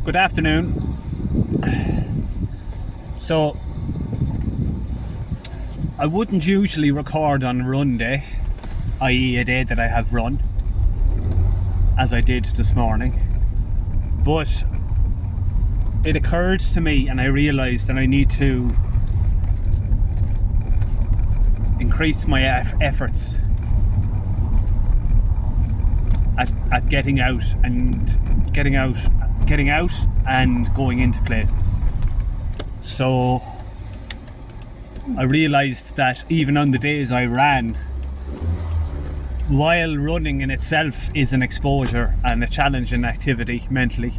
Good afternoon. So, I wouldn't usually record on run day, i.e. a day that I have run, as I did this morning. But it occurred to me and I realised that I need to increase my efforts at getting out and going into places. So I realised that even on the days I ran, while running in itself is an exposure and a challenging activity mentally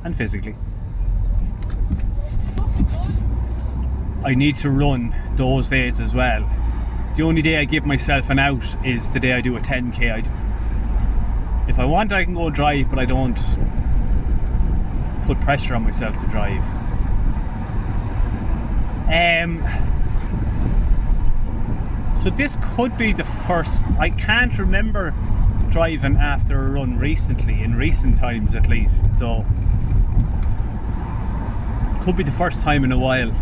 and physically, I need to run those days as well. The only day I give myself an out is the day I do a 10k. If I want, I can go drive, but I don't put pressure on myself to drive. So this could be the first. I can't remember driving after a run recently, in recent times at least. So could be the first time in a while.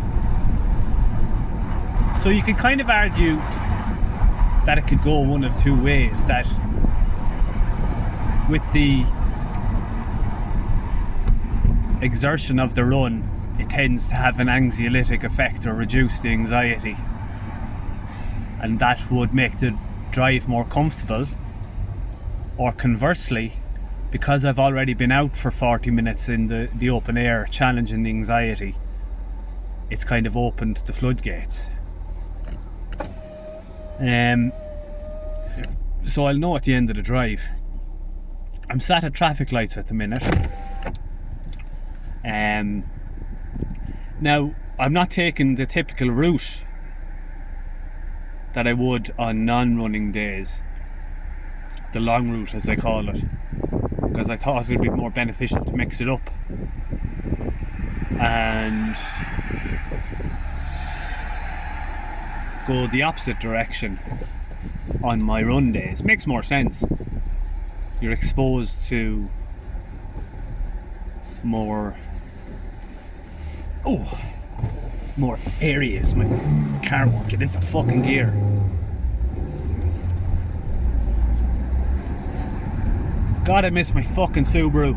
So you could kind of argue that it could go one of two ways. That with the exertion of the run, it tends to have an anxiolytic effect or reduce the anxiety, and that would make the drive more comfortable. Or conversely, because I've already been out for 40 minutes in the open air challenging the anxiety, it's kind of opened the floodgates. So I'll know at the end of the drive. I'm sat at traffic lights at the minute. Now, I'm not taking the typical route that I would on non-running days, the long route as I call it, because I thought it would be more beneficial to mix it up and go the opposite direction on my run days. Makes more sense. You're exposed to more areas. My car won't get into fucking gear. God, I miss my fucking Subaru.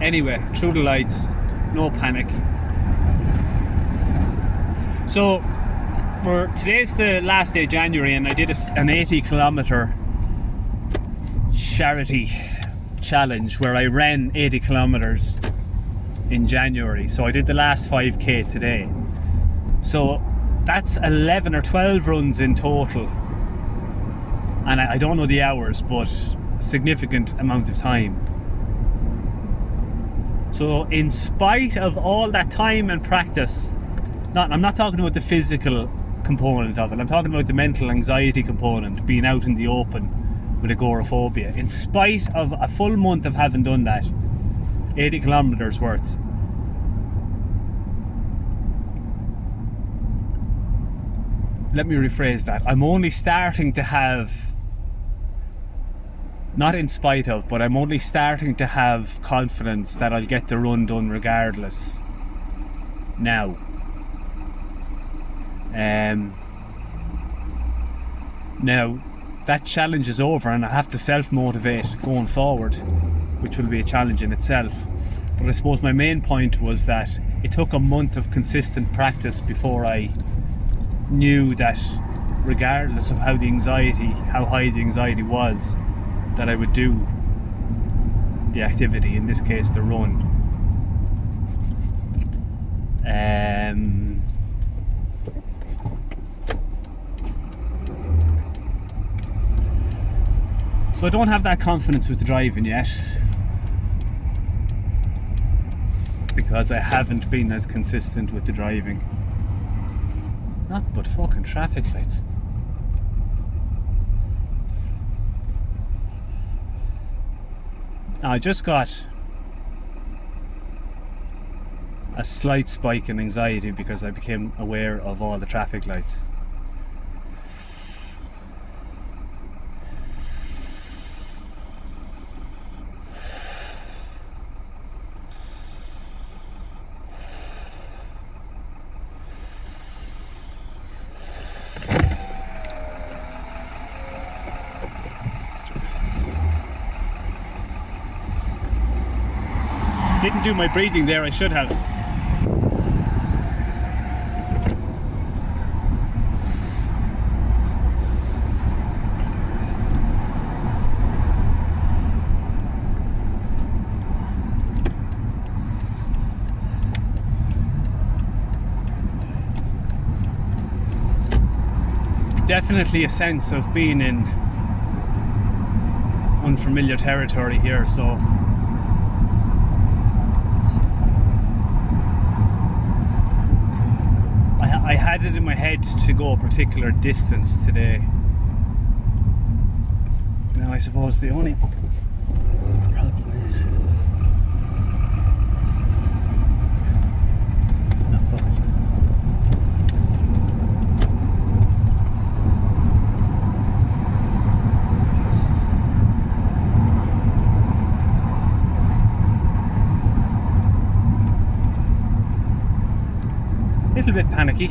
Anyway, through the lights, no panic. So today's the last day of January, and I did an 80 kilometre charity challenge where I ran 80 kilometres in January. So I did the last 5k today. So that's 11 or 12 runs in total. And I don't know the hours, but a significant amount of time. So in spite of all that time and practice, I'm not talking about the physical component of it, I'm talking about the mental anxiety component, being out in the open with agoraphobia. In spite of a full month of having done that, 80 kilometres worth, let me rephrase that, I'm only starting to have, not in spite of, but I'm only starting to have confidence that I'll get the run done regardless now. Now that challenge is over and I have to self-motivate going forward, which will be a challenge in itself. But I suppose my main point was that it took a month of consistent practice before I knew that regardless of how high the anxiety was, that I would do the activity, in this case the run. So I don't have that confidence with the driving yet, because I haven't been as consistent with the driving. Not but fucking traffic lights. Now, I just got a slight spike in anxiety because I became aware of all the traffic lights. Didn't do my breathing there, I should have. Definitely a sense of being in unfamiliar territory here, so I had it in my head to go a particular distance today. Now I suppose the only problem is fuck it. Little bit panicky.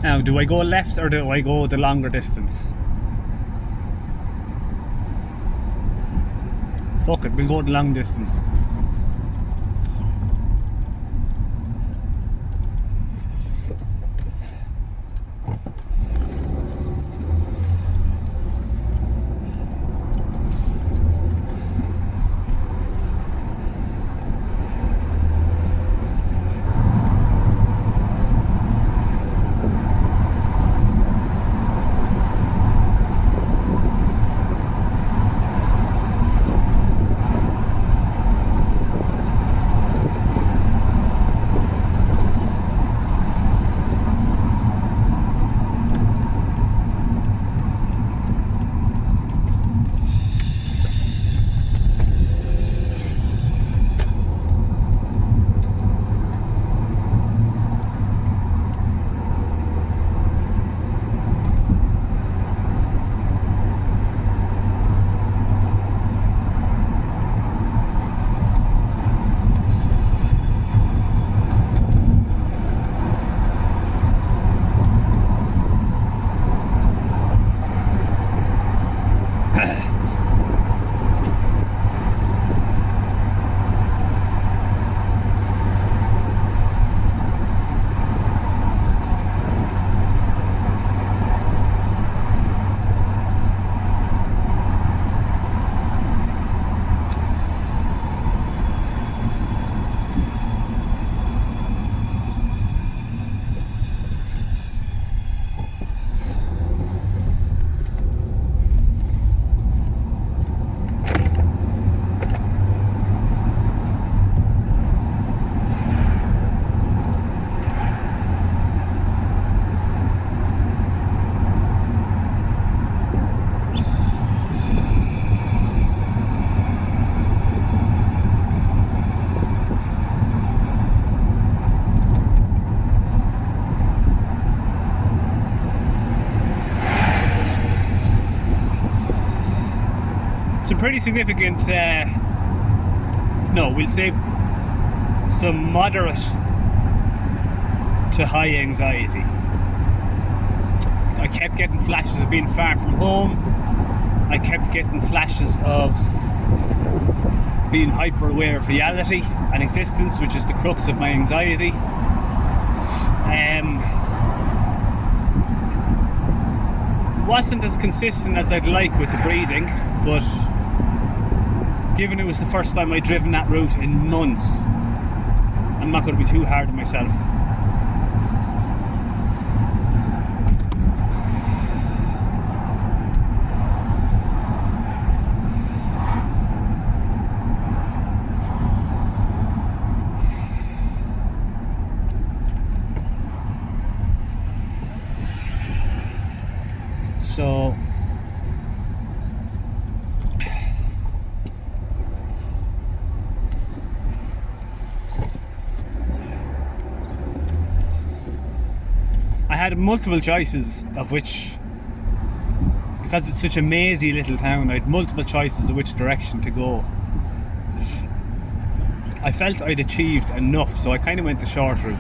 Now, do I go left or do I go the longer distance? Fuck it, we'll go the long distance. Some pretty significant, we'll say some moderate to high anxiety. I kept getting flashes of being far from home. I kept getting flashes of being hyper aware of reality and existence, which is the crux of my anxiety. Wasn't as consistent as I'd like with the breathing, but given it was the first time I'd driven that route in months, I'm not going to be too hard on myself. So had multiple choices of which, because it's such a mazy little town, I had multiple choices of which direction to go. I felt I'd achieved enough, so I kind of went the short route,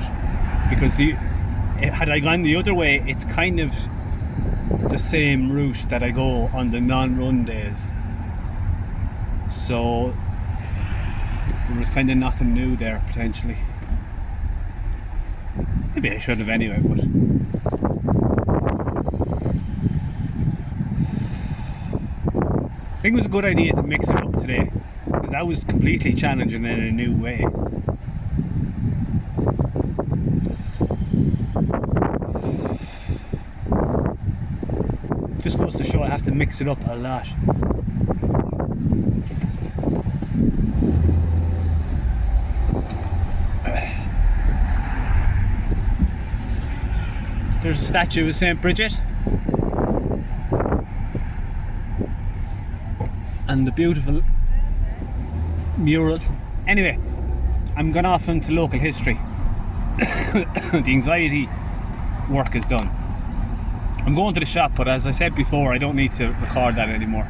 because had I gone the other way, it's kind of the same route that I go on the non-run days. So there was kind of nothing new there potentially. Maybe I should have anyway, but I think it was a good idea to mix it up today, because that was completely challenging in a new way. Just goes to show I have to mix it up a lot. There's a statue of St. Bridget and the beautiful mural. Anyway, I'm going off into local history. The anxiety work is done. I'm going to the shop, but as I said before, I don't need to record that anymore.